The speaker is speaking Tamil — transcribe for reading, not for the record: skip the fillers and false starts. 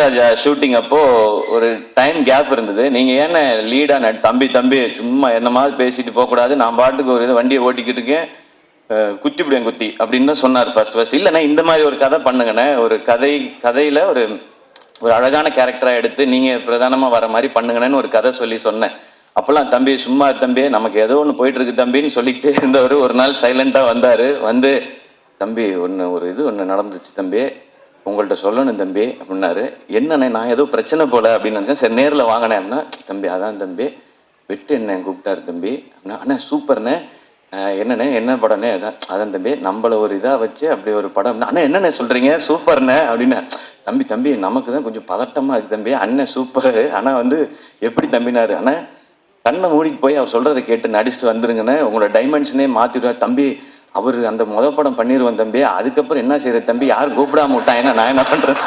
ராஜா ஷூட்டிங் அப்போ ஒரு டைம் கேப் இருந்தது. நீங்க ஏன்னா லீடா தம்பி தம்பி சும்மா என்ன மாதிரி பேசிட்டு போகக்கூடாது, நான் பாட்டுக்கு ஒரு இது வண்டியை ஓட்டிக்கிட்டு இருக்கேன், குத்தி விடுவேன் குத்தி அப்படின்னு சொன்னார் ஃபர்ஸ்ட். இல்லைண்ணா இந்த மாதிரி ஒரு கதை பண்ணுங்கண்ணே, ஒரு கதையில ஒரு ஒரு அழகான கேரக்டரா எடுத்து நீங்க பிரதானமா வர மாதிரி பண்ணுங்கன்னு ஒரு கதை சொல்லி சொன்னேன். அப்பெல்லாம் தம்பி சும்மா தம்பி நமக்கு ஏதோ ஒன்று போயிட்டு இருக்கு தம்பின்னு சொல்லிக்கிட்டே இருந்தவர் ஒரு நாள் சைலண்டா வந்தாரு. வந்து தம்பி ஒன்று நடந்துச்சு தம்பி, உங்கள்கிட்ட சொல்லணும் தம்பி அப்படின்னாரு. என்னண்ணே நான் ஏதோ பிரச்சனை போல அப்படின்னு நினச்சேன். சரி நேரில் வாங்கினேன்னா, தம்பி அதான் தம்பி வெட்டு என்ன கூப்பிட்டாரு தம்பி அப்படின்னா, அண்ணா சூப்பர்ண்ணே, என்னண்ணே என்ன படம்னே அதான் தம்பி நம்மளை ஒரு இதாக வச்சு அப்படி ஒரு படம். அண்ணா என்னண்ணே சொல்கிறீங்க சூப்பர்ண்ணே அப்படின்னு. தம்பி நமக்கு தான் கொஞ்சம் பதட்டமாக இருக்குது தம்பி, அண்ணன் சூப்பரு ஆனால் வந்து எப்படி தம்பினாரு. ஆனால் கண்ணை மூடிக்கு போய் அவர் சொல்கிறத கேட்டு நடிச்சுட்டு வந்துருங்கண்ணே, உங்களோட டைமென்ஷனே மாற்றிடுவார் தம்பி. அவர் அந்த படம் பண்ணிடுவோம் தம்பி, அதுக்கப்புறம் என்ன செய்யறது தம்பி, யாரும் கூப்பிடாம விட்டான், என்ன நான் என்ன பண்ணுறேன்.